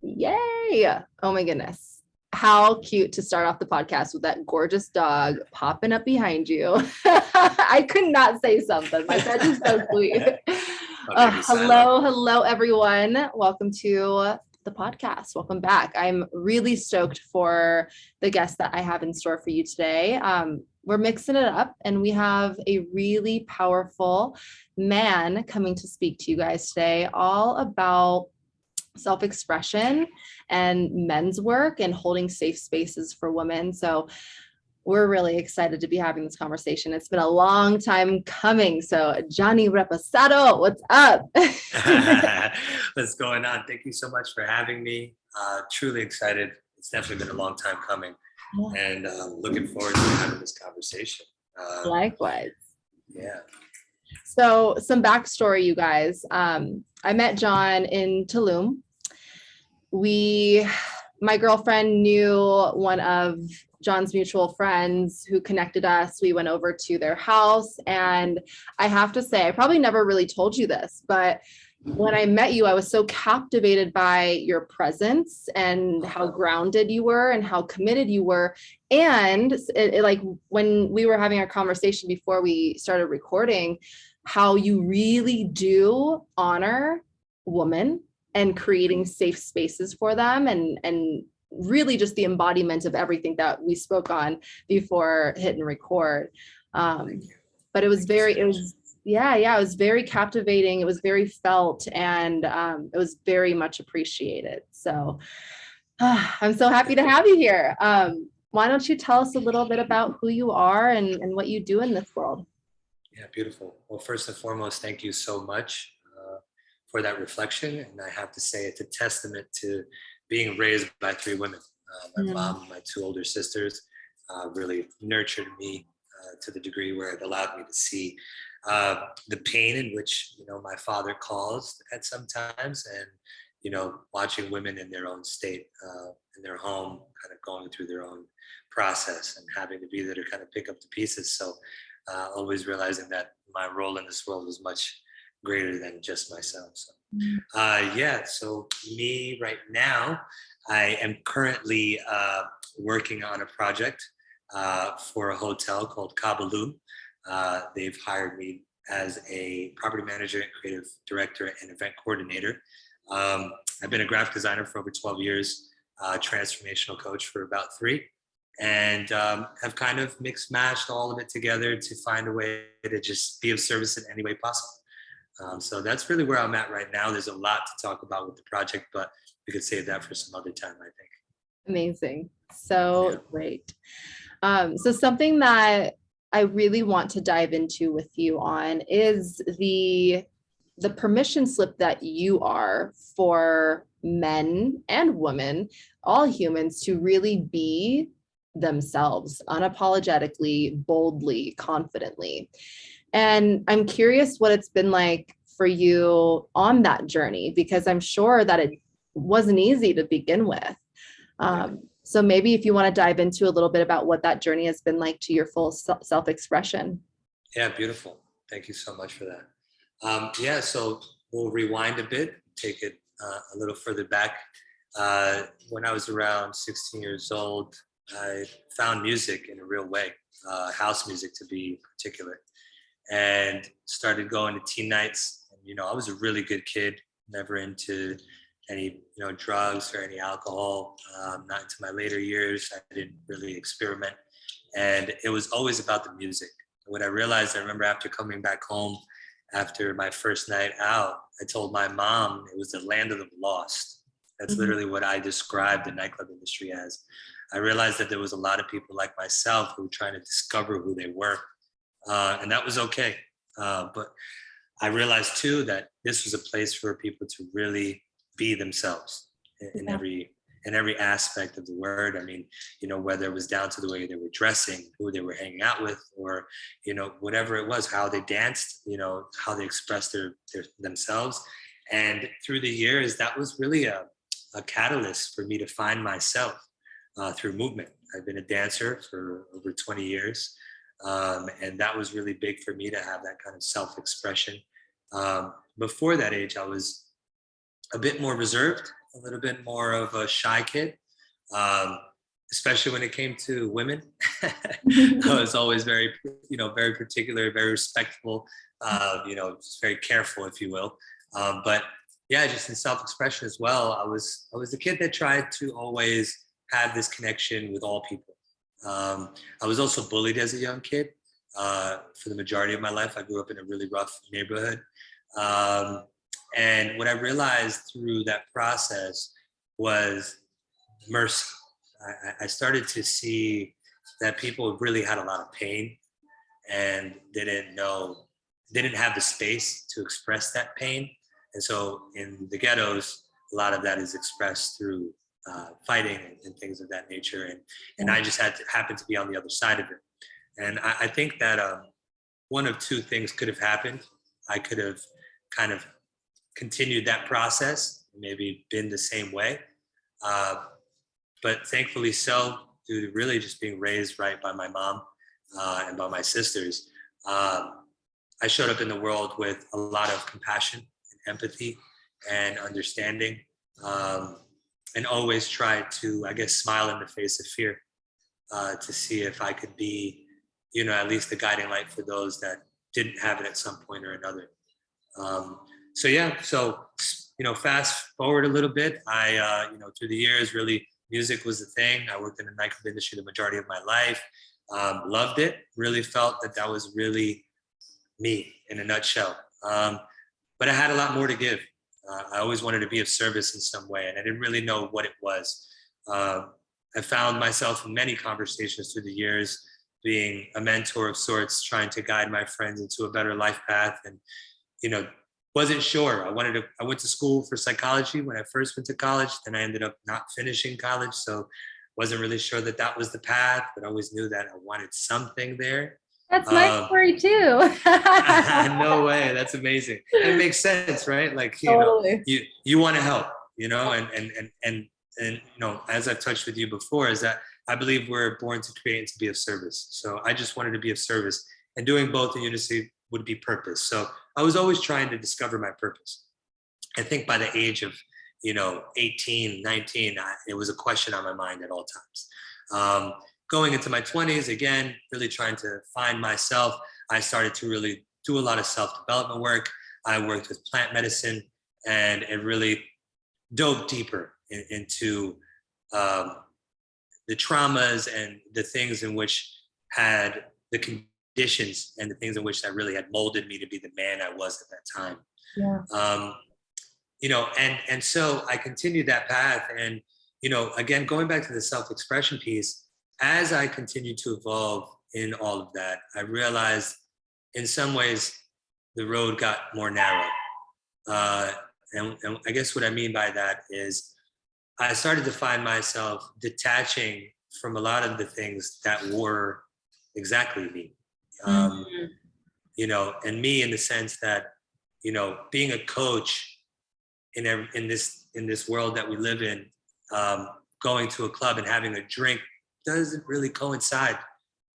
Yay. Oh my goodness. How cute to start off the podcast with that gorgeous dog popping up behind you. I could not say something. My pet is so sweet. Hello, everyone. Welcome to the podcast. Welcome back. I'm really stoked for the guest that I have in store for you today. We're mixing it up and we have a really powerful man coming to speak to you guys today, all about self-expression and men's work and holding safe spaces for women. So we're really excited to be having this conversation. It's been a long time coming. So Johnny Restrepo, what's up? What's going on? Thank you so much for having me. Truly excited. It's definitely been a long time coming, and looking forward to having this conversation. Likewise. Yeah. So some backstory, you guys. I met John in Tulum. My girlfriend knew one of John's mutual friends who connected us. We went over to their house, and I have to say, I probably never really told you this, but when I met you, I was so captivated by your presence and how grounded you were and how committed you were. And like when we were having our conversation before we started recording, how you really do honor women and creating safe spaces for them, and really just the embodiment of everything that we spoke on before hitting record. But it was very captivating. It was very felt, and it was very much appreciated. So I'm so happy to have you here. Why don't you tell us a little bit about who you are and what you do in this world? Yeah, beautiful. Well, first and foremost, thank you so much for that reflection. And I have to say, it's a testament to being raised by three women. My mom, my two older sisters, really nurtured me to the degree where it allowed me to see the pain in which, my father caused at some times, and, watching women in their own state, in their home, kind of going through their own process and having to be there to kind of pick up the pieces. So always realizing that my role in this world was much greater than just myself. So, so me right now, I am currently working on a project for a hotel called Kabaloo. They've hired me as a property manager, creative director, and event coordinator. I've been a graphic designer for over 12 years, transformational coach for about 3, and have kind of mixed matched all of it together to find a way to just be of service in any way possible. So that's really where I'm at right now. There's a lot to talk about with the project, but we could save that for some other time, I think. Amazing. So great. So something that I really want to dive into with you on is the permission slip that you are for men and women, all humans, to really be themselves unapologetically, boldly, confidently. And I'm curious what it's been like for you on that journey, because I'm sure that it wasn't easy to begin with. So maybe if you want to dive into a little bit about what that journey has been like to your full self-expression. Yeah, beautiful. Thank you so much for that. So we'll rewind a bit, take it a little further back. When I was around 16 years old, I found music in a real way, house music to be particular, and started going to teen nights. And, I was a really good kid, never into any, drugs or any alcohol. Not into my later years, I didn't really experiment. And it was always about the music. What I realized, I remember after coming back home after my first night out, I told my mom it was the land of the lost. That's literally what I described the nightclub industry as. I realized that there was a lot of people like myself who were trying to discover who they were. And that was okay. But I realized too that this was a place for people to really be themselves in every aspect of the word. I mean, whether it was down to the way they were dressing, who they were hanging out with, or, whatever it was, how they danced, how they expressed themselves. And through the years, that was really a catalyst for me to find myself through movement. I've been a dancer for over 20 years. And that was really big for me to have that kind of self-expression. Before that age, I was a bit more reserved. a little bit more of a shy kid, um, especially when it came to women. I was always very, very particular, very respectful, just very careful, if you will. But yeah, just in self-expression as well, I was the kid that tried to always have this connection with all people. I was also bullied as a young kid. For the majority of my life, I grew up in a really rough neighborhood. Um, and what I realized through that process was mercy. I started to see that people really had a lot of pain and they didn't have the space to express that pain. And so in the ghettos, a lot of that is expressed through fighting and things of that nature. And I just happened to be on the other side of it. And I think that one of two things could have happened. I could have kind of continued that process, maybe been the same way. But thankfully so, due to really just being raised right by my mom and by my sisters, I showed up in the world with a lot of compassion and empathy and understanding, and always tried to, I guess, smile in the face of fear to see if I could be, at least the guiding light for those that didn't have it at some point or another. So fast forward a little bit, I, through the years, really music was the thing. I worked in the nightclub industry the majority of my life, loved it, really felt that that was really me in a nutshell. But I had a lot more to give. I always wanted to be of service in some way, and I didn't really know what it was. I found myself in many conversations through the years being a mentor of sorts, trying to guide my friends into a better life path. And, wasn't sure. I went to school for psychology when I first went to college. Then I ended up not finishing college. So wasn't really sure that that was the path, but I always knew that I wanted something there. That's my story too. No way. That's amazing. It makes sense, right? Like, Totally. you want to help, and as I've touched with you before, is that I believe we're born to create and to be of service. So I just wanted to be of service, and doing both in unison would be purpose. So I was always trying to discover my purpose. I think by the age of, 18, 19, it was a question on my mind at all times. Going into my 20s, again, really trying to find myself, I started to really do a lot of self-development work. I worked with plant medicine, and it really dove deeper into the traumas and the things in which had the conditions and the things in which that really had molded me to be the man I was at that time. Yeah. And so I continued that path. And, again, going back to the self-expression piece, as I continued to evolve in all of that, I realized in some ways the road got more narrow. And I guess what I mean by that is I started to find myself detaching from a lot of the things that were exactly me. And me in the sense that, being a coach in this world that we live in, going to a club and having a drink doesn't really coincide.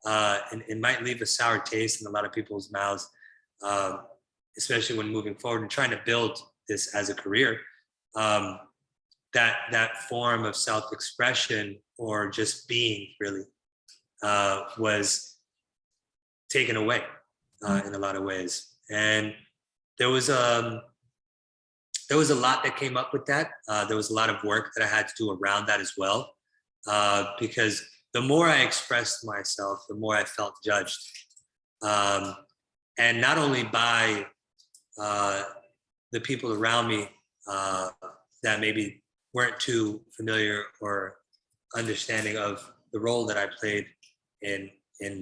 And it might leave a sour taste in a lot of people's mouths, especially when moving forward and trying to build this as a career. That form of self-expression, or just being, really was taken away in a lot of ways. And there was a lot that came up with that. There was a lot of work that I had to do around that as well, because the more I expressed myself, the more I felt judged. And not only by the people around me that maybe weren't too familiar or understanding of the role that I played in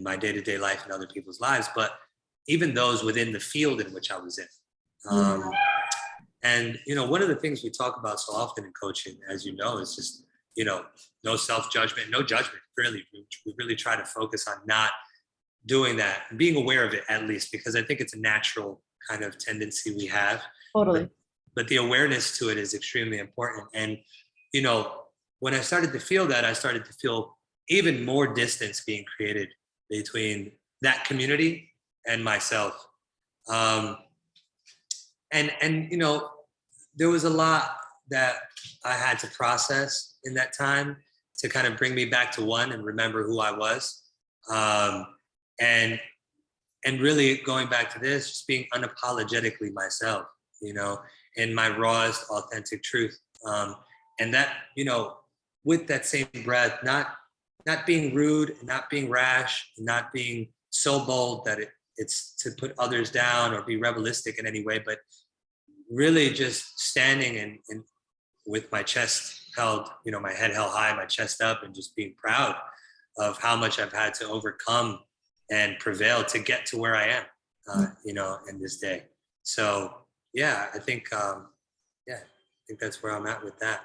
my day-to-day life and other people's lives, but even those within the field in which I was in. And, one of the things we talk about so often in coaching, as you know, is just, no self-judgment, no judgment, really. We really try to focus on not doing that, and being aware of it at least, because I think it's a natural kind of tendency we have. Totally. But the awareness to it is extremely important. And, when I started to feel that, I started to feel even more distance being created between that community and myself. And there was a lot that I had to process in that time to kind of bring me back to one and remember who I was. And really going back to this, just being unapologetically myself, in my rawest, authentic truth. And that, with that same breath, not being rude, not being rash, not being so bold that it's to put others down or be rebellistic in any way, but really just standing and with my chest held, my head held high, my chest up, and just being proud of how much I've had to overcome and prevail to get to where I am, in this day. So yeah, I think that's where I'm at with that.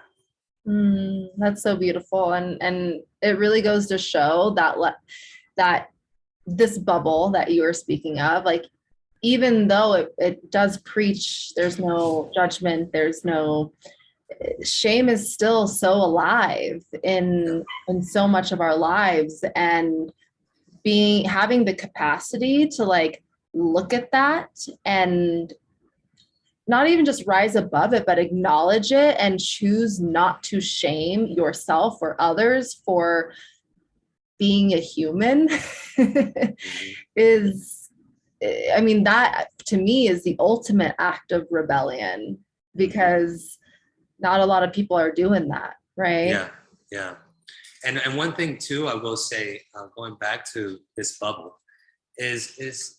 That's so beautiful. And it really goes to show that this bubble that you were speaking of, like, even though it does preach, there's no judgment, there's no shame, is still so alive in so much of our lives. And having the capacity to like look at that and not even just rise above it, but acknowledge it and choose not to shame yourself or others for being a human is, I mean, that to me is the ultimate act of rebellion, because not a lot of people are doing that, right? Yeah. And one thing too, I will say, going back to this bubble, is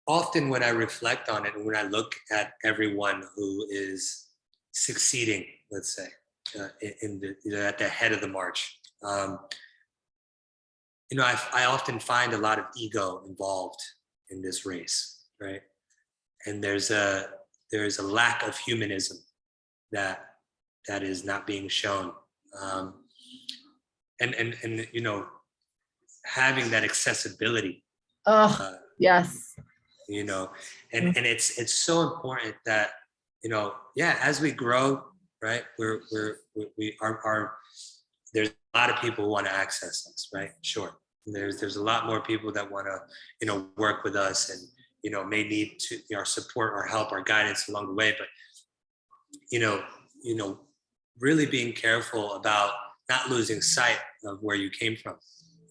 often when I reflect on it and when I look at everyone who is succeeding, let's say, at the head of the march, I often find a lot of ego involved in this race, right? And there's a lack of humanism that is not being shown, and having that accessibility. Yes. And it's so important that as we grow, right, we are there's a lot of people who want to access us, right? Sure, there's a lot more people that want to work with us and may need to our support, our help, our guidance along the way, but really being careful about not losing sight of where you came from,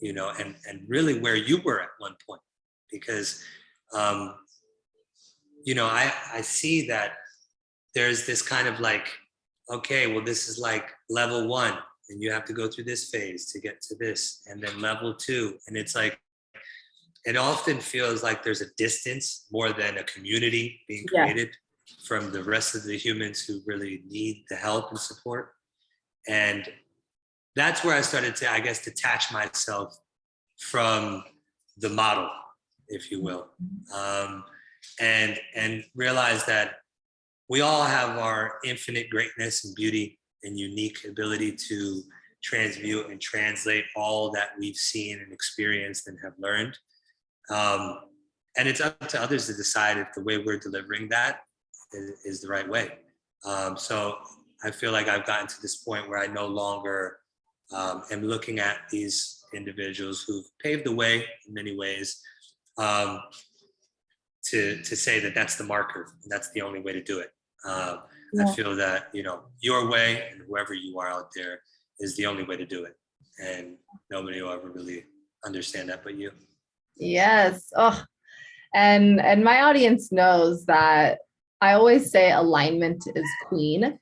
and really where you were at one point, because I see that there's this kind of like, okay, well, this is like level 1 and you have to go through this phase to get to this, and then level 2, and it's like, it often feels like there's a distance more than a community being created from the rest of the humans who really need the help and support. And that's where I started to, I guess, detach myself from the model, if you will, and realize that we all have our infinite greatness and beauty and unique ability to transmute and translate all that we've seen and experienced and have learned. And it's up to others to decide if the way we're delivering that is the right way. So I feel like I've gotten to this point where I no longer am looking at these individuals who've paved the way in many ways, to say that that's the marker and that's the only way to do it. I feel that, your way and whoever you are out there is the only way to do it. And nobody will ever really understand that but you. Yes. Oh, and my audience knows that I always say alignment is queen,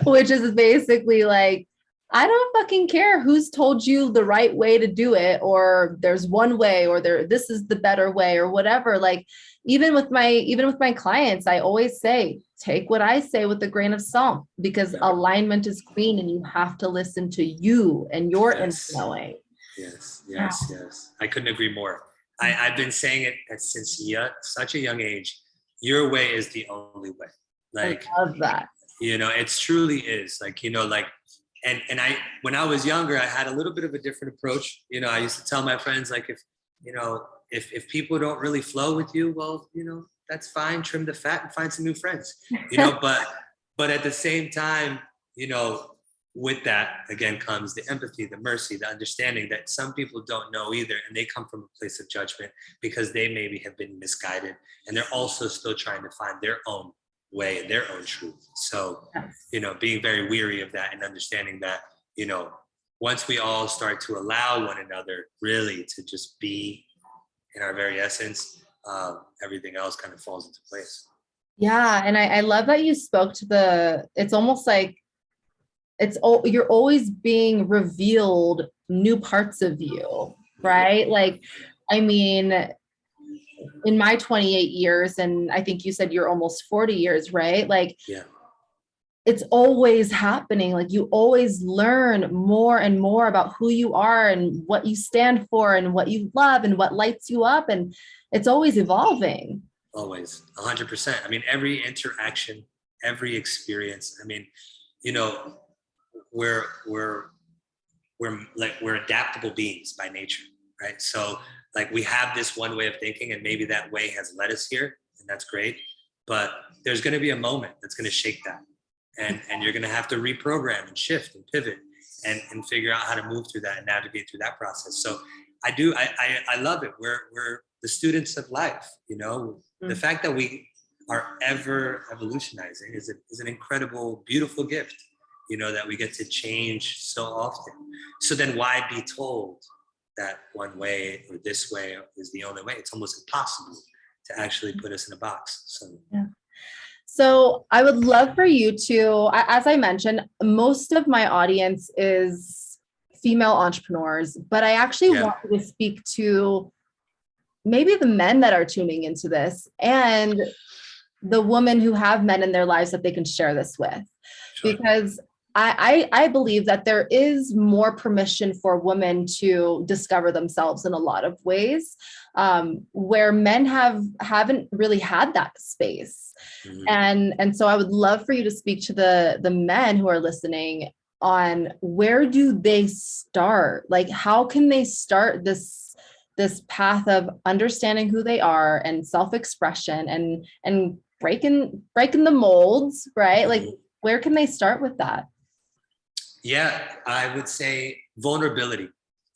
which is basically like, I don't fucking care who's told you the right way to do it, or there's one way, or this is the better way, or whatever. Like, even with my clients, I always say, take what I say with a grain of salt, because alignment is queen and you have to listen to you and your inner knowing. Yes. I couldn't agree more. I've been saying it since such a young age. Your way is the only way. Like, I love that. It truly is. Like, and I, when I was younger, I had a little bit of a different approach. I used to tell my friends, like, if people don't really flow with you, well, that's fine. Trim the fat and find some new friends. But at the same time, with that, again, comes the empathy, the mercy, the understanding that some people don't know either. And they come from a place of judgment because they maybe have been misguided. And they're also still trying to find their own way and their own truth. So, being very weary of that and understanding that, once we all start to allow one another really to just be in our very essence, everything else kind of falls into place. Yeah. And I love that you spoke to it's almost like you're always being revealed new parts of you, right? Like, I mean, in my 28 years, and I think you said you're almost 40 years, right? Like, yeah. It's always happening. Like, you always learn more and more about who you are and what you stand for and what you love and what lights you up. And it's always evolving. Always, 100%. I mean, every interaction, every experience. I mean, we're adaptable beings by nature, right? So like we have this one way of thinking, and maybe that way has led us here, and that's great. But there's going to be a moment that's going to shake that, and you're going to have to reprogram and shift and pivot and figure out how to move through that and navigate through that process. So I love it. We're the students of life. The fact that we are ever evolutionizing is an incredible, beautiful gift. That we get to change so often. So then why be told that one way or this way is the only way? It's almost impossible to actually put us in a box. So yeah. So I would love for you to, as I mentioned, most of my audience is female entrepreneurs, but I actually want you to speak to maybe the men that are tuning into this and the women who have men in their lives that they can share this with. Sure. Because I believe that there is more permission for women to discover themselves in a lot of ways, where men haven't really had that space. Mm-hmm. And so I would love for you to speak to the men who are listening on where do they start? Like, how can they start this path of understanding who they are and self-expression and breaking the molds, right? Like, where can they start with that? Yeah, I would say vulnerability.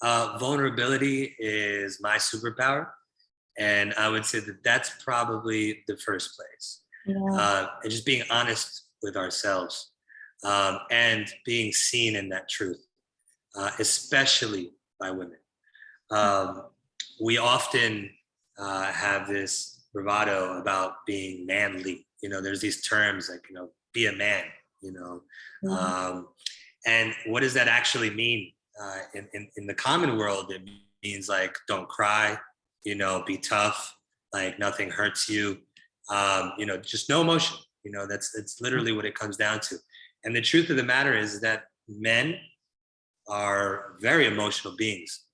Vulnerability is my superpower. And I would say that that's probably the first place. Yeah. And just being honest with ourselves and being seen in that truth, especially by women. We often have this bravado about being manly. There's these terms like, be a man, Mm-hmm. And what does that actually mean? In the common world, it means like, don't cry, be tough, like nothing hurts you, just no emotion. That's literally what it comes down to. And the truth of the matter is that men are very emotional beings.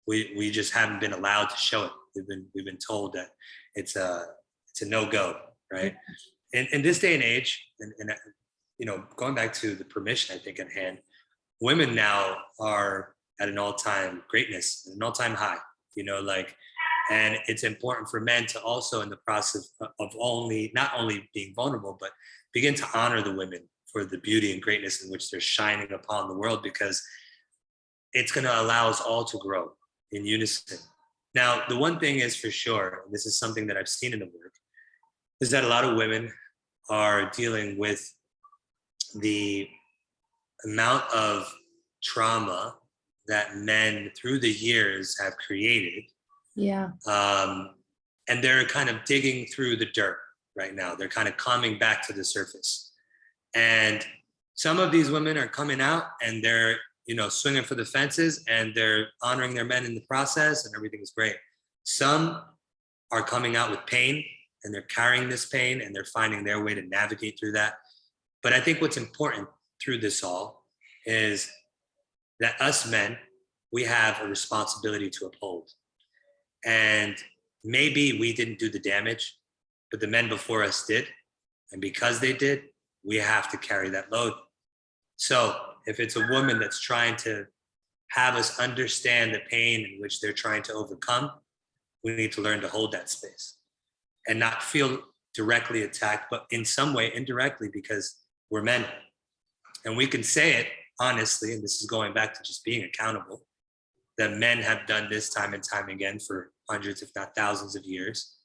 We just haven't been allowed to show it. We've been told that it's a no-go, right? In this day and age, and going back to the permission, I think at hand, women now are at an all-time greatness, an all-time high, and it's important for men to also, in the process of not only being vulnerable, but begin to honor the women for the beauty and greatness in which they're shining upon the world, because it's going to allow us all to grow in unison. Now, the one thing is for sure, and this is something that I've seen in the work, is that a lot of women are dealing with the amount of trauma that men through the years have created. Yeah. And they're kind of digging through the dirt right now. They're kind of coming back to the surface. And some of these women are coming out and they're, swinging for the fences and they're honoring their men in the process and everything is great. Some are coming out with pain and they're carrying this pain and they're finding their way to navigate through that. But I think what's important through this all is that us men, we have a responsibility to uphold. And maybe we didn't do the damage, but the men before us did. And because they did, we have to carry that load. So if it's a woman that's trying to have us understand the pain in which they're trying to overcome, we need to learn to hold that space and not feel directly attacked, but in some way indirectly, because we're men and we can say it honestly, and this is going back to just being accountable, that men have done this time and time again for hundreds, if not thousands of years.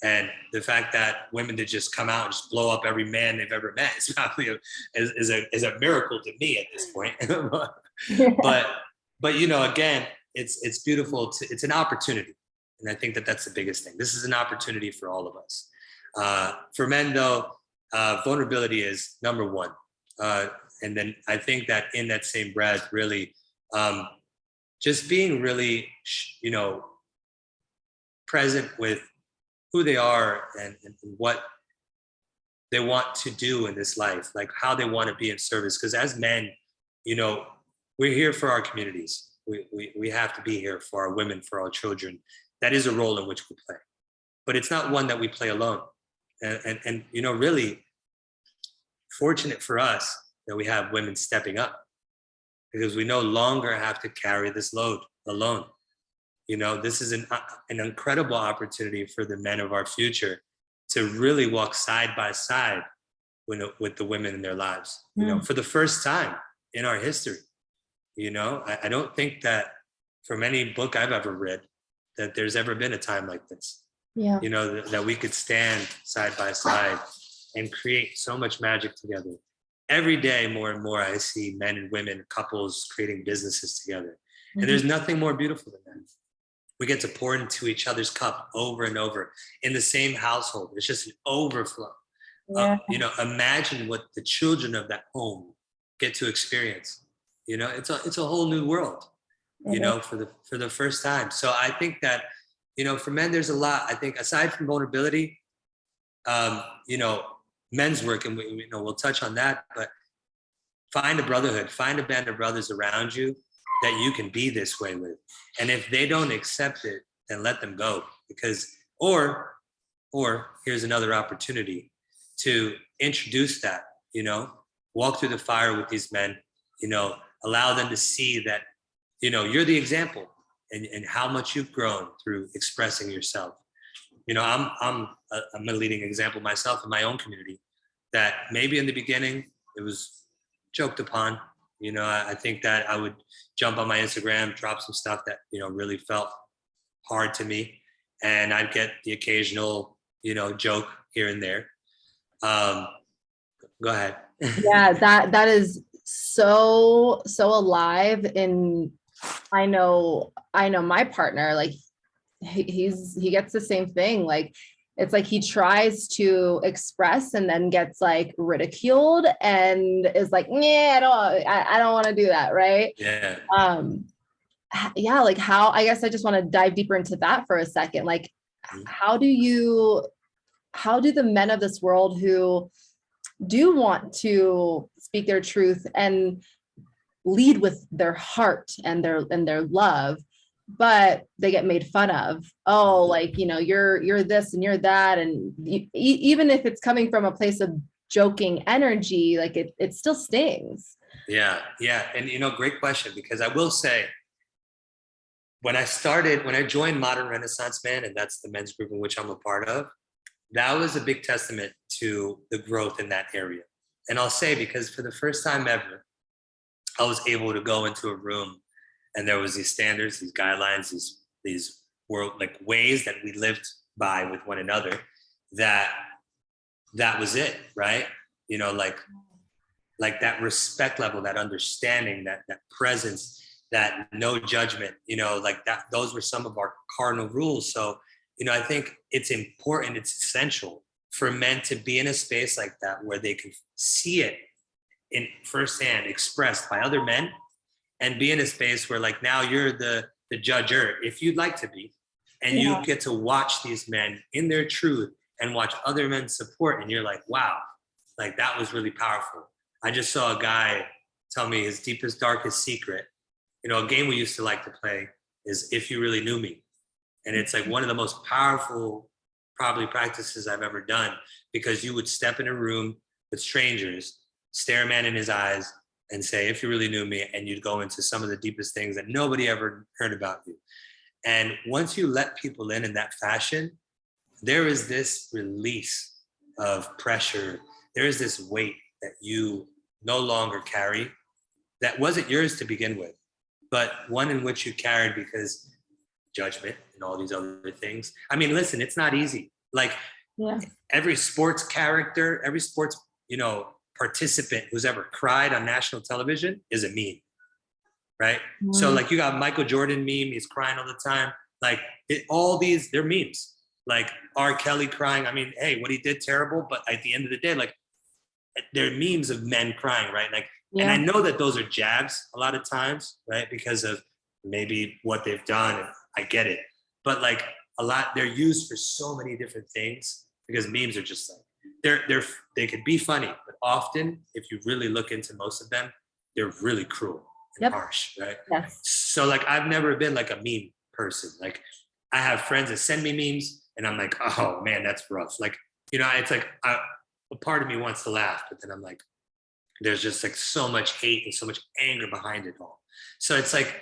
And the fact that women did just come out and just blow up every man they've ever met is probably is a miracle to me at this point. but you know, again, it's beautiful. It's an opportunity, and I think that that's the biggest thing. This is an opportunity for all of us. For men, though, vulnerability is number one, and then I think that in that same breath, really, just being really, you know, present with who they are and what they want to do in this life, like how they want to be in service. Because as men, you know, we're here for our communities. We have to be here for our women, for our children. That is a role in which we play, but it's not one that we play alone. And you know, really fortunate for us that we have women stepping up, because we no longer have to carry this load alone. You know, this is an incredible opportunity for the men of our future to really walk side by side with the women in their lives, you know, for the first time in our history. You know, I don't think that from any book I've ever read that there's ever been a time like this. Yeah. You know, that we could stand side by side and create so much magic together. Every day, more and more, I see men and women, couples creating businesses together. And there's nothing more beautiful than that. We get to pour into each other's cup over and over in the same household. It's just an overflow. Yeah. You know, imagine what the children of that home get to experience. You know, it's a whole new world, you know, for the first time. So I think that, you know, for men, there's a lot. I think aside from vulnerability, you know, men's work, and we, you know, we'll touch on that, but find a brotherhood, find a band of brothers around you that you can be this way with. And if they don't accept it, then let them go. Because, or here's another opportunity to introduce that, you know, walk through the fire with these men, you know, allow them to see that, you know, you're the example and how much you've grown through expressing yourself. You know, I'm a leading example myself in my own community, that maybe in the beginning it was joked upon. You know, I think that I would jump on my Instagram, drop some stuff that, you know, really felt hard to me. And I'd get the occasional, you know, joke here and there. Go ahead. Yeah, that is so alive. In I know my partner, like he gets the same thing. Like it's like he tries to express and then gets like ridiculed and is like, yeah, I don't want to do that, right? Yeah. Yeah, like how, I guess I just want to dive deeper into that for a second. Like how do the men of this world who do want to speak their truth and lead with their heart and their love, but they get made fun of? Oh, like, you know, you're this and you're that. And even if it's coming from a place of joking energy, like it still stings. Yeah. And, you know, great question, because I will say, when I joined Modern Renaissance Man, and that's the men's group in which I'm a part of, that was a big testament to the growth in that area. And I'll say, because for the first time ever, I was able to go into a room and there was these standards, these guidelines, these world, like ways that we lived by with one another, that was it, right? You know, like that respect level, that understanding, that presence, that no judgment, you know, like that, those were some of our cardinal rules. So, you know, I think it's important, it's essential for men to be in a space like that where they can see it in firsthand expressed by other men, and be in a space where, like, now you're the judger, if you'd like to be, and you get to watch these men in their truth and watch other men support. And you're like, wow, like that was really powerful. I just saw a guy tell me his deepest, darkest secret. You know, a game we used to like to play is If You Really Knew Me. And it's like one of the most powerful, probably, practices I've ever done, because you would step in a room with strangers, stare a man in his eyes and say, if you really knew me, and you'd go into some of the deepest things that nobody ever heard about you. And once you let people in that fashion, there is this release of pressure. There is this weight that you no longer carry. that wasn't yours to begin with, but one in which you carried because judgment and all these other things. I mean, listen, it's not easy. Like every sports character, every sports, participant who's ever cried on national television is a meme, right? So like you got Michael Jordan meme, he's crying all the time. Like all these, they're memes. Like R. Kelly crying. I mean, hey, what he did terrible, but at the end of the day, like they're memes of men crying, right? Like, and I know that those are jabs a lot of times, right? Because of maybe what they've done, and I get it. But like they're used for so many different things because memes are just like, they could be funny, but often if you really look into most of them, they're really cruel and harsh, right? Yes. So like I've never been like a meme person. Like I have friends that send me memes and I'm like, oh man, that's rough. Like, it's like a part of me wants to laugh, but then I'm like, there's just like so much hate and so much anger behind it all. So it's like,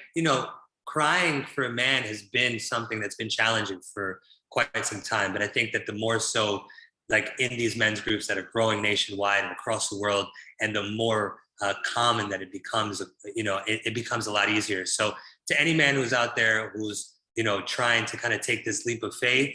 crying for a man has been something that's been challenging for quite some time. But I think that the more so like in these men's groups that are growing nationwide and across the world, and the more common that it becomes, it becomes a lot easier. So to any man who's out there who's, trying to kind of take this leap of faith,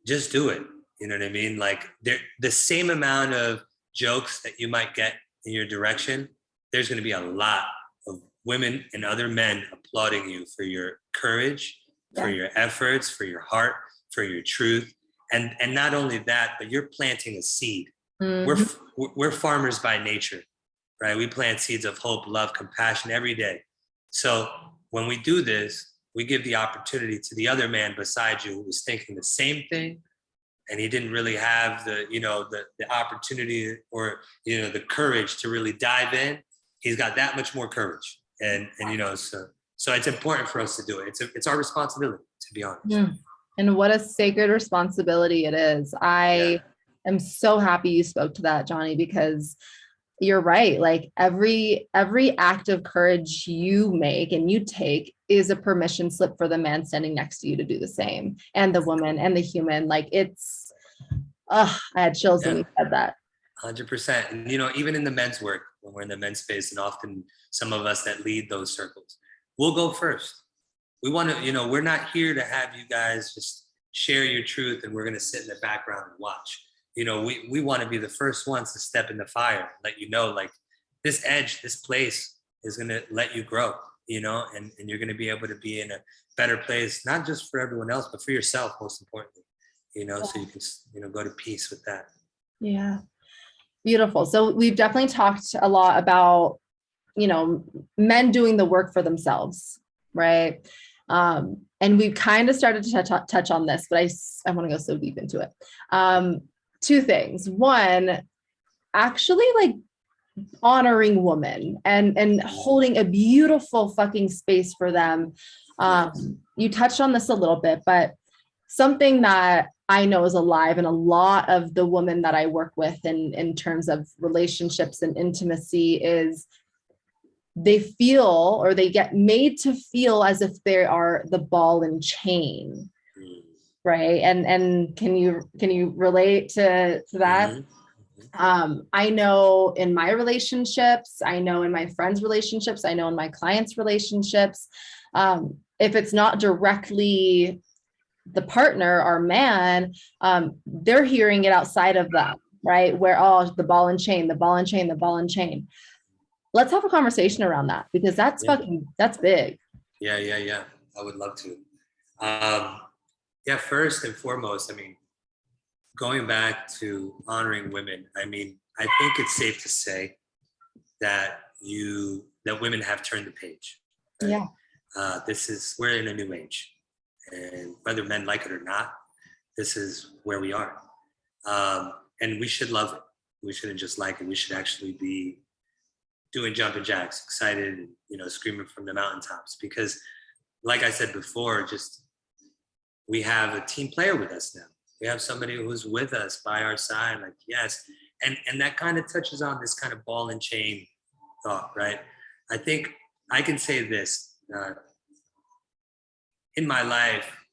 just do it. You know what I mean? Like the same amount of jokes that you might get in your direction, there's going to be a lot of women and other men applauding you for your courage, for your efforts, for your heart, for your truth. And not only that, but you're planting a seed. We're farmers by nature, right? We plant seeds of hope, love, compassion every day. So when we do this, we give the opportunity to the other man beside you who was thinking the same thing, and he didn't really have the opportunity or the courage to really dive in. He's got that much more courage, and so it's important for us to do it. It's our responsibility, to be honest. And what a sacred responsibility it is. I am so happy you spoke to that, Johnny, because you're right. Like every act of courage you make and you take is a permission slip for the man standing next to you to do the same, and the woman and the human. Like it's, I had chills when you said that. 100%. And even in the men's work, when we're in the men's space, and often some of us that lead those circles, we'll go first. We want to, we're not here to have you guys just share your truth and we're going to sit in the background and watch. We want to be the first ones to step in the fire, let you know, like this edge, this place is going to let you grow, and you're going to be able to be in a better place, not just for everyone else, but for yourself, most importantly, so you can, go to peace with that. Yeah. Beautiful. So we've definitely talked a lot about, men doing the work for themselves, right? And we've kind of started to touch on this, but I want to go so deep into it. Two things. One, actually like honoring women and holding a beautiful fucking space for them. You touched on this a little bit, but something that I know is alive in a lot of the women that I work with in terms of relationships and intimacy is they feel, or they get made to feel as if they are the ball and chain, right? And can you relate to that? I know in my relationships, I know in my friends' relationships, I know in my clients' relationships, if it's not directly the partner or man, they're hearing it outside of them, right? Where, the ball and chain, the ball and chain, the ball and chain. Let's have a conversation around that, because that's that's big. Yeah. I would love to. First and foremost, going back to honoring women, I think it's safe to say that women have turned the page. Right? We're in a new age, and whether men like it or not, this is where we are. And we should love it. We shouldn't just like it. We should actually be doing jumping jacks, excited, and, screaming from the mountaintops, because like I said before, we have a team player with us now. We have somebody who's with us by our side, like, yes. And that kind of touches on this kind of ball and chain thought, right? I think I can say this, in my life,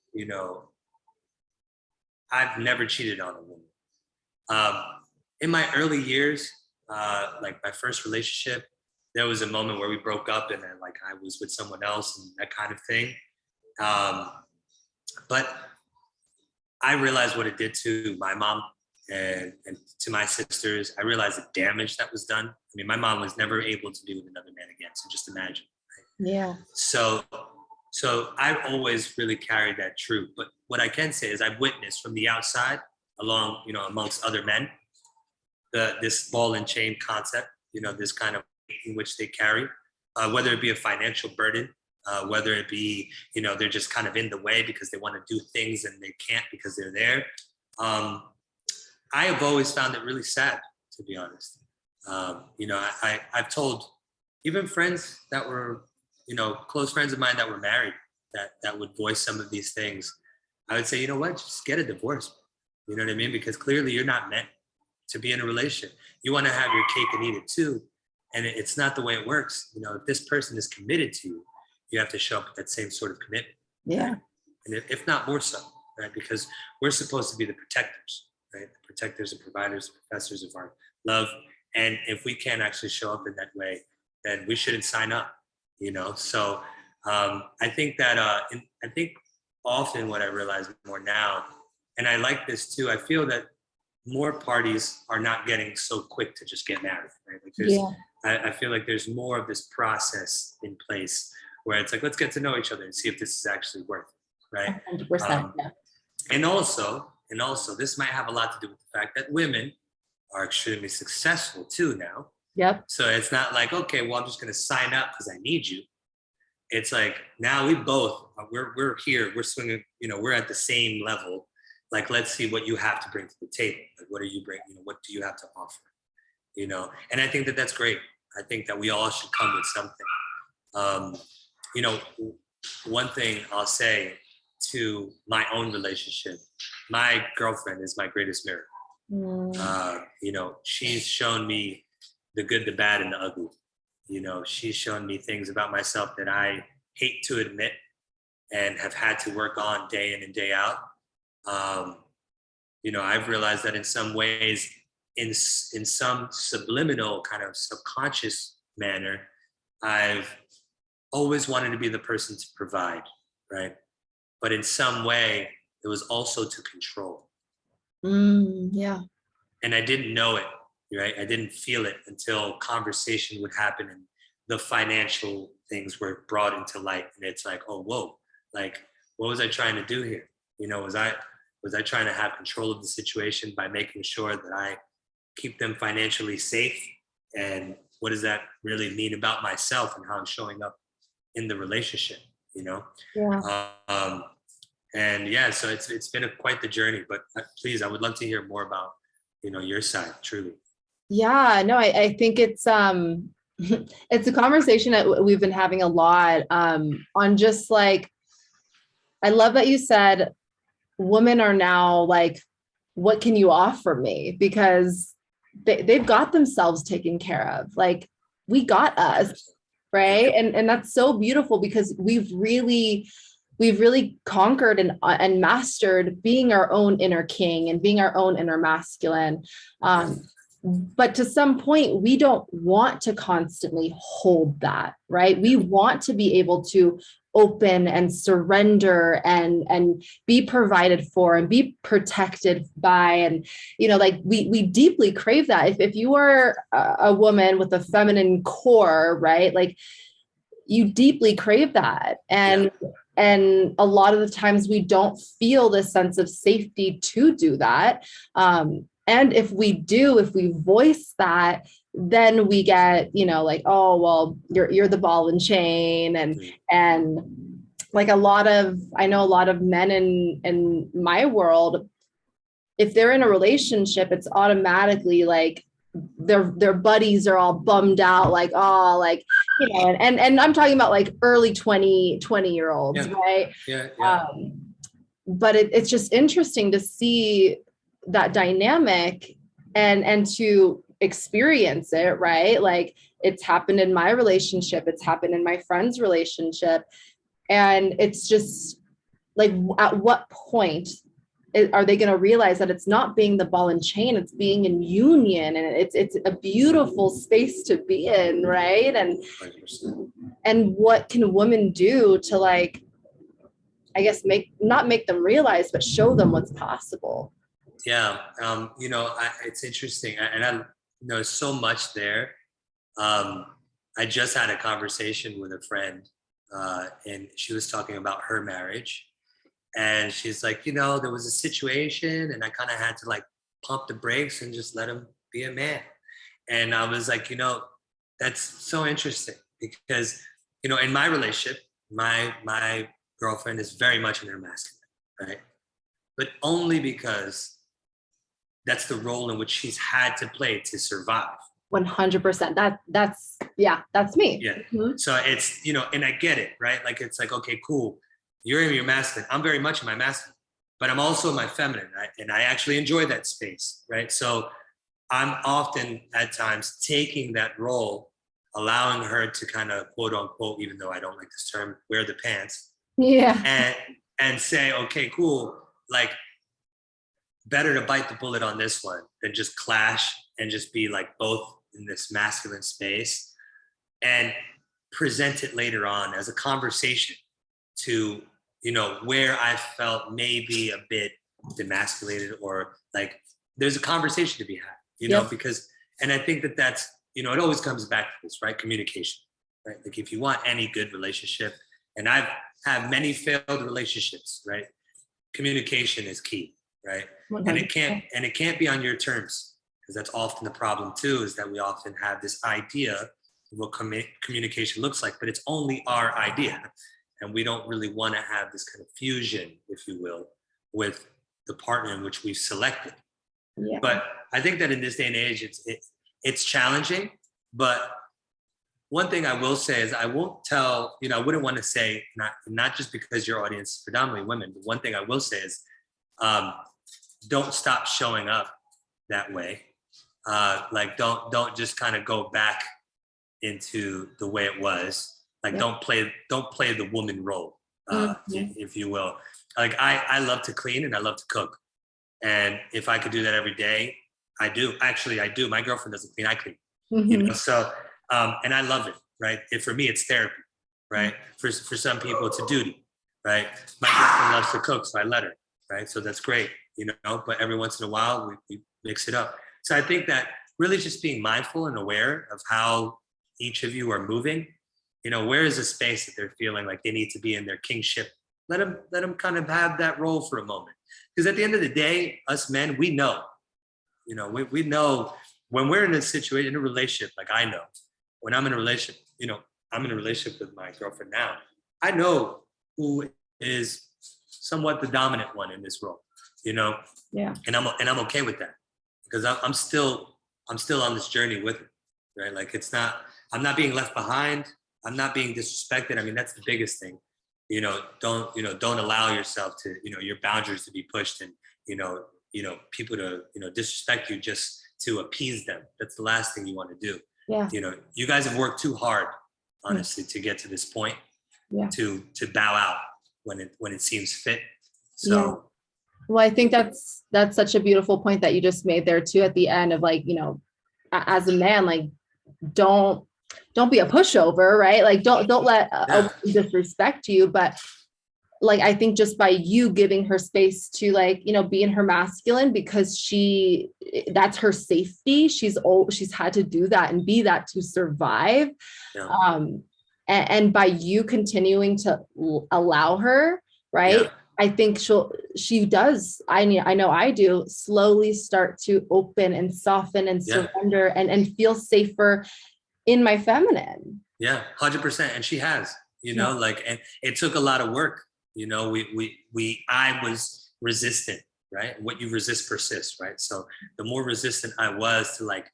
I've never cheated on a woman. In my early years, like my first relationship, there was a moment where we broke up and then like I was with someone else and that kind of thing. But I realized what it did to my mom and to my sisters. I realized the damage that was done. I mean, my mom was never able to be with another man again. So just imagine. Right? Yeah. So I've always really carried that true. But what I can say is I've witnessed from the outside, along, amongst other men, this ball and chain concept, this kind of in which they carry, whether it be a financial burden, whether it be, they're just kind of in the way because they want to do things and they can't because they're there. I have always found it really sad, to be honest. I've told even friends that were, close friends of mine that were married that would voice some of these things. I would say, you know what, just get a divorce. You know what I mean? Because clearly you're not meant to be in a relationship. You want to have your cake and eat it too. And it's not the way it works. If this person is committed to you, you have to show up with that same sort of commitment. Yeah. Right? And if not more so, right? Because we're supposed to be the protectors, right? The protectors and providers, professors of our love. And if we can't actually show up in that way, then we shouldn't sign up, So I think that, I think often what I realize more now, and I like this too, I feel that more parties are not getting so quick to just get married, right? Like I feel like there's more of this process in place where it's like, let's get to know each other and see if this is actually worth it, right? 100%. Yeah. And also, this might have a lot to do with the fact that women are extremely successful too now. Yep. So it's not like, okay, well, I'm just going to sign up because I need you. It's like, now we both, we're here, we're swinging, we're at the same level. Like, let's see what you have to bring to the table. Like, what are you bringing? What do you have to offer? And I think that that's great. I think that we all should come with something. One thing I'll say to my own relationship, my girlfriend is my greatest mirror. She's shown me the good, the bad, and the ugly. She's shown me things about myself that I hate to admit and have had to work on day in and day out. I've realized that in some ways, in some subliminal kind of subconscious manner, I've always wanted to be the person to provide, right? But in some way, it was also to control. Yeah. And I didn't know it, right? I didn't feel it until conversation would happen and the financial things were brought into light. And it's like, oh, whoa, like, what was I trying to do here? Was I trying to have control of the situation by making sure that I keep them financially safe? And what does that really mean about myself and how I'm showing up in the relationship, Yeah. And yeah, so it's been quite the journey, but please, I would love to hear more about, your side, truly. Yeah, no, I think it's it's a conversation that we've been having a lot on just like, I love that you said women are now like, what can you offer me? Because they've got themselves taken care of. Like, we got us, right? And that's so beautiful because we've really conquered and mastered being our own inner king and being our own inner masculine. But to some point, we don't want to constantly hold that, right? We want to be able to open and surrender and be provided for and be protected by. And, like we deeply crave that. If you are a woman with a feminine core, right? Like, you deeply crave that. And a lot of the times we don't feel this sense of safety to do that. And if we voice that, then we get, like, oh, well, you're the ball and chain. And like I know a lot of men in my world, if they're in a relationship, it's automatically like their buddies are all bummed out, like, oh, like, and I'm talking about like early 20-year-olds, right? But it's just interesting to see that dynamic and to experience it, right? Like, it's happened in my relationship, it's happened in my friend's relationship. And it's just like, at what point are they going to realize that it's not being the ball and chain, it's being in union, and it's a beautiful space to be in, right? 100%. And what can women do to, like, I guess, not make them realize, but show them what's possible? Yeah, it's interesting, and I know so much there. I just had a conversation with a friend, and she was talking about her marriage, and she's like, there was a situation, and I kind of had to like pump the brakes and just let him be a man. And I was like, that's so interesting because, in my relationship, my girlfriend is very much in her masculine, right? But only because that's the role in which she's had to play to survive. 100%. That's me. Yeah. Mm-hmm. So it's, and I get it, right? Like, it's like, okay, cool. You're in your masculine. I'm very much in my masculine, but I'm also in my feminine, right? And I actually enjoy that space, right? So I'm often at times taking that role, allowing her to kind of quote unquote, even though I don't like this term, wear the pants. Yeah. And say, okay, cool. Like, better to bite the bullet on this one than just clash and just be like both in this masculine space, and present it later on as a conversation to, where I felt maybe a bit demasculated, or like there's a conversation to be had, Yep. because, and I think that's, it always comes back to this, right? Communication, right? Like, if you want any good relationship, and I've had many failed relationships, right? Communication is key, right? 100%. And it can't be on your terms, because that's often the problem too, is that we often have this idea of what communication looks like, but it's only our idea. And we don't really want to have this kind of fusion, if you will, with the partner in which we've selected. Yeah. But I think that in this day and age, it's challenging. But one thing I will say is, I won't tell, I wouldn't want to say, not just because your audience is predominantly women, but one thing I will say is, don't stop showing up that way. Like, don't just kind of go back into the way it was. Like, yeah. Don't play the woman role, if you will. Like, I love to clean and I love to cook. And if I could do that every day, I do. Actually, I do. My girlfriend doesn't clean, I clean. Mm-hmm. So, and I love it, right? For me, it's therapy, right? For some people, it's a duty, right? My girlfriend loves to cook, so I let her, right? So that's great, but every once in a while, we mix it up. So I think that really just being mindful and aware of how each of you are moving, where is the space that they're feeling like they need to be in their kingship? Let them kind of have that role for a moment. Because at the end of the day, us men, we know, we know when we're in a situation, in a relationship, like I know, when I'm in a relationship, I'm in a relationship with my girlfriend now. I know who is somewhat the dominant one in this role, Yeah. And I'm okay with that, because I'm still on this journey with it, right? Like, I'm not being left behind. I'm not being disrespected. I mean, that's the biggest thing. Don't allow yourself to, your boundaries to be pushed, and, people to, disrespect you just to appease them. That's the last thing you want to do. Yeah. You guys have worked too hard, honestly, to get to this point, to bow out when it seems fit. So. Yeah. Well, I think that's such a beautiful point that you just made there too, at the end of, like, as a man, like, don't be a pushover, right? Like, don't let a disrespect you. But, like, I think just by you giving her space to, like, be in her masculine, because that's her safety. She's had to do that and be that to survive. Yeah. And by you continuing to allow her, right? Yeah. I think she does. I know I do slowly start to open and soften and surrender and feel safer in my feminine. Yeah, 100%. And she has, like, and it took a lot of work. I was resistant, right? What you resist persists, right? So the more resistant I was to like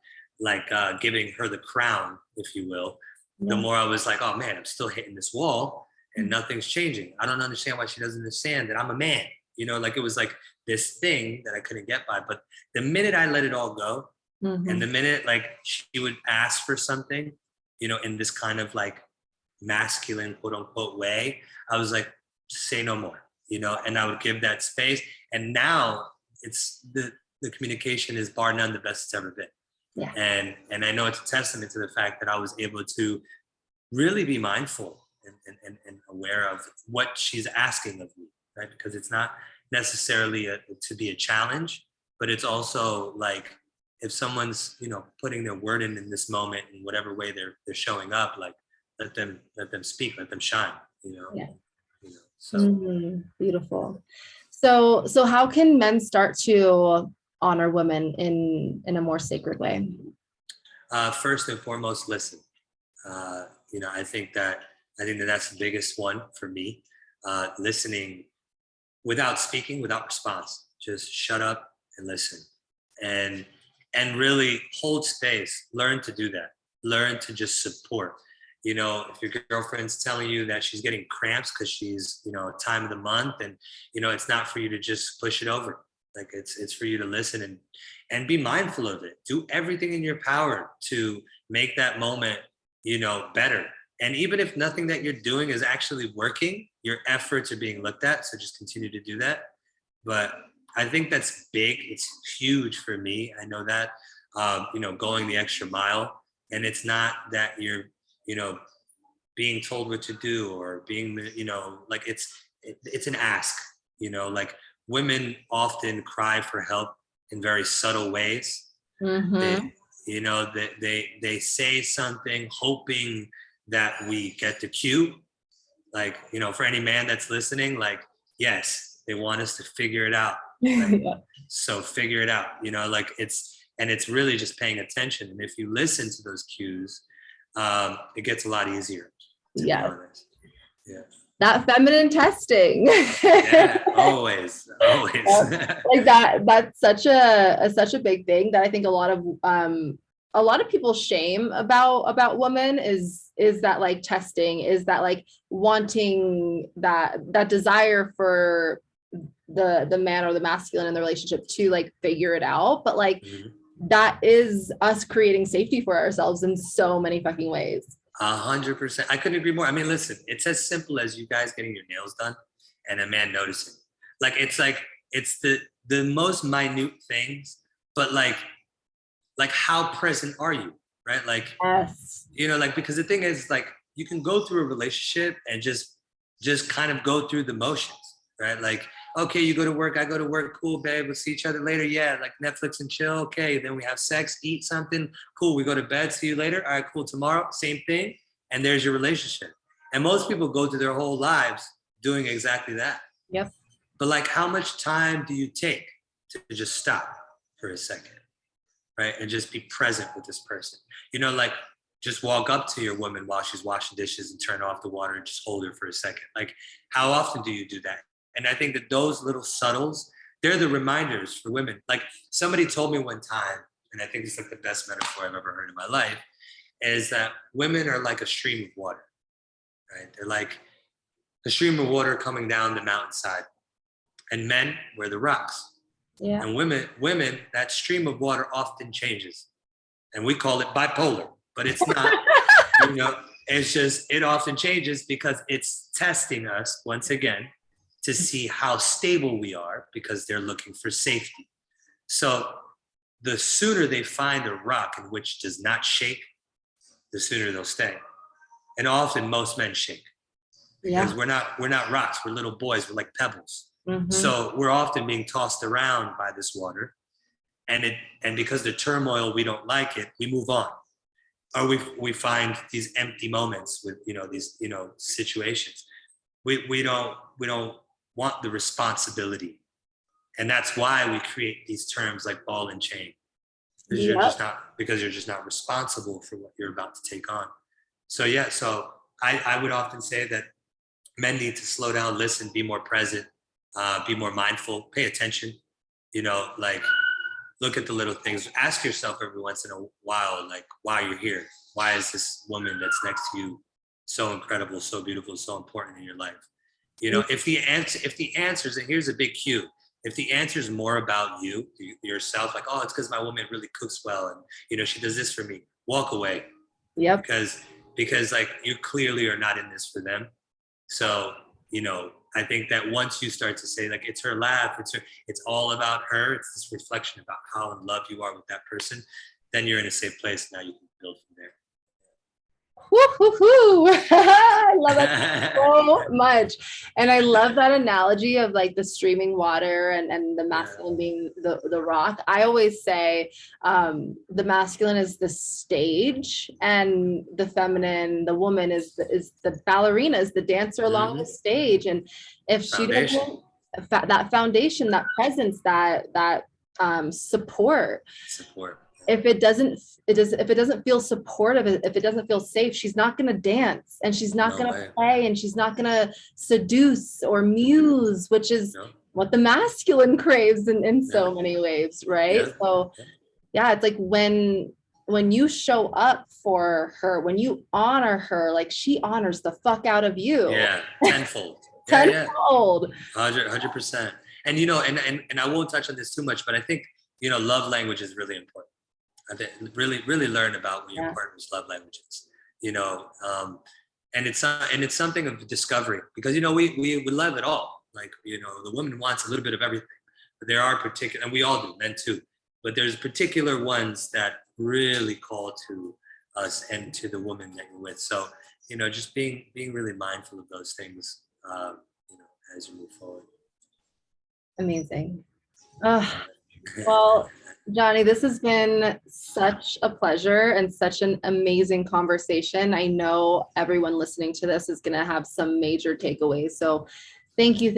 giving her the crown, if you will, the more I was like, oh man, I'm still hitting this wall and nothing's changing. I don't understand why she doesn't understand that I'm a man. Like, it was like this thing that I couldn't get by. But the minute I let it all go, and the minute, like, she would ask for something, in this kind of like masculine, quote unquote way, I was like, say no more. and I would give that space. And now it's the communication is bar none the best it's ever been. Yeah. And I know it's a testament to the fact that I was able to really be mindful and aware of what she's asking of me, right? Because it's not necessarily to be a challenge, but it's also like, if someone's, putting their word in this moment in whatever way they're showing up, like let them speak, let them shine, Yeah. So Beautiful. So how can men start to honor women in a more sacred way? first and foremost, listen. I think that's the biggest one for me. Listening without speaking, without response, just shut up and listen, and really hold space. Learn to do that. Learn to just support. If your girlfriend's telling you that she's getting cramps because she's, time of the month, and it's not for you to just push it over. Like it's for you to listen and be mindful of it. Do everything in your power to make that moment, better. And even if nothing that you're doing is actually working, your efforts are being looked at. So just continue to do that. But I think that's big. It's huge for me. I know that, going the extra mile. And it's not that you're, being told what to do or being, like it's an ask, like women often cry for help in very subtle ways. Mm-hmm. They say something hoping that we get the cue. Like, for any man that's listening, like, yes, they want us to figure it out. Like, Yeah. So figure it out, like it's really just paying attention. And if you listen to those cues, it gets a lot easier, to be honest. Yeah. That feminine testing. Yeah, always. Like that's such a big thing that I think a lot of people shame about women is that like testing, is that like wanting that desire for the man or the masculine in the relationship to like figure it out. But like that is us creating safety for ourselves in so many fucking ways. 100%. I couldn't agree more. I mean, listen, it's as simple as you guys getting your nails done and a man noticing. It's the most minute things, but like how present are you, right? Like, Yes. because the thing is, like, you can go through a relationship and just kind of go through the motions, right? Like, okay, you go to work, I go to work, cool, babe, we'll see each other later. Yeah, like Netflix and chill. Okay, then we have sex, eat something, cool, we go to bed, see you later. All right, cool, tomorrow, same thing. And there's your relationship. And most people go through their whole lives doing exactly that. Yep. But like, how much time do you take to just stop for a second, right? And just be present with this person. Like, just walk up to your woman while she's washing dishes and turn off the water and just hold her for a second. Like, how often do you do that? And I think that those little subtles, they're the reminders for women. Like, somebody told me one time, and I think it's like the best metaphor I've ever heard in my life, is that women are like a stream of water, right? They're like a stream of water coming down the mountainside, and men were the rocks. Yeah. And women, that stream of water often changes, and we call it bipolar, but it's not. It's just, it often changes because it's testing us once again to see how stable we are, because they're looking for safety. So the sooner they find a rock in which does not shake, the sooner they'll stay. And often most men shake, because we're not rocks, we're little boys, we're like pebbles. Mm-hmm. So we're often being tossed around by this water, and because the turmoil, we don't like it, we move on. Or we find these empty moments with these situations. We don't want the responsibility, and that's why we create these terms like ball and chain, because you're just not responsible for what you're about to take on. So I would often say that men need to slow down, listen, be more present, be more mindful, pay attention. Like, look at the little things. Ask yourself every once in a while, like, why you're here. Why is this woman that's next to you so incredible, so beautiful, so important in your life? If the answers, and here's a big cue, if the answer is more about you, yourself, like, oh, it's because my woman really cooks well, and she does this for me, walk away. Yep. Because like, you clearly are not in this for them. So I think that once you start to say like, it's her laugh, it's all about her, it's this reflection about how in love you are with that person, then you're in a safe place. Now you can build from there. Woo, woo, woo. I love that so much. And I love that analogy of like the streaming water and the masculine being the rock. I always say the masculine is the stage and the feminine, the woman is the ballerina, is the dancer along the stage. And if she doesn't, that foundation, that presence, that support. If it doesn't feel supportive, if it doesn't feel safe, she's not going to dance, and she's not going to play, and she's not going to seduce or muse, which is what the masculine craves in so many ways, right? So yeah, it's like when you show up for her, when you honor her, like she honors the fuck out of you. Yeah, tenfold. Tenfold. 100%. And you know, and I won't touch on this too much, but I think, you know, love language is really important. I think really learn about what your partner's love language is, you know, and it's something of discovery, because, you know, we love it all. Like, you know, the woman wants a little bit of everything, but there are particular, and we all do, men too, but there's particular ones that really call to us and to the woman that you're with. So, you know, just being really mindful of those things, you know, as you move forward. Amazing. Well, Johnny, this has been such a pleasure and such an amazing conversation. I know everyone listening to this is going to have some major takeaways. So thank you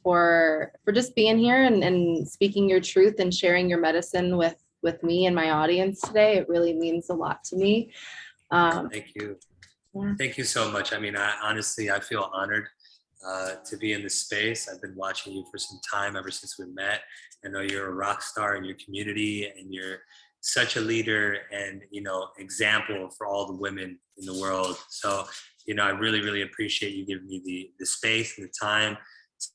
for just being here and speaking your truth and sharing your medicine with me and my audience today. It really means a lot to me. Thank you. Yeah. Thank you so much. I mean, honestly, I feel honored to be in this space. I've been watching you for some time, ever since we met. I know you're a rock star in your community, and you're such a leader and, you know, example for all the women in the world. So, you know, I really appreciate you giving me the space and the time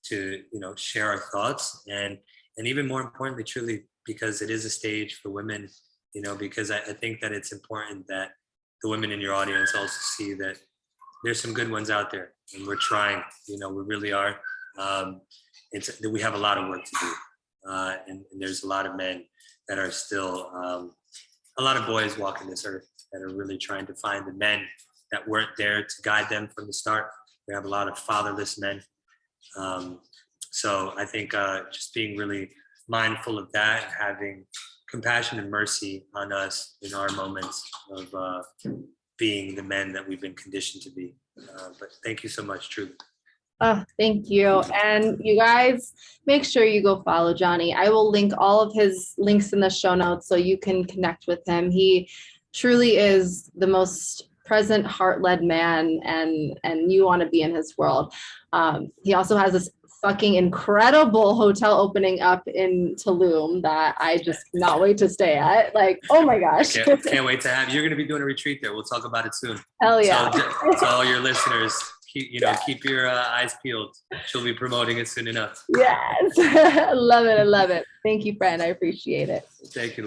to, you know, share our thoughts, and even more importantly, truly, because it is a stage for women, you know, because I think that it's important that the women in your audience also see that there's some good ones out there, and we're trying, you know, we really are. We have a lot of work to do. And there's a lot of men that are still, a lot of boys walking this earth that are really trying to find the men that weren't there to guide them from the start. We have a lot of fatherless men. So I think just being really mindful of that, having compassion and mercy on us in our moments of being the men that we've been conditioned to be. But thank you so much, truly. Oh, thank you. And you guys, make sure you go follow Johnny. I will link all of his links in the show notes so you can connect with him. He truly is the most present, heart-led man, and you want to be in his world. He also has this fucking incredible hotel opening up in Tulum that I just cannot wait to stay at. Like, oh my gosh. Can't wait to have you. You're going to be doing a retreat there. We'll talk about it soon. Hell yeah. So to all your listeners, keep your eyes peeled. She'll be promoting it soon enough. Yes. I love it. Thank you, friend. I appreciate it. Thank you.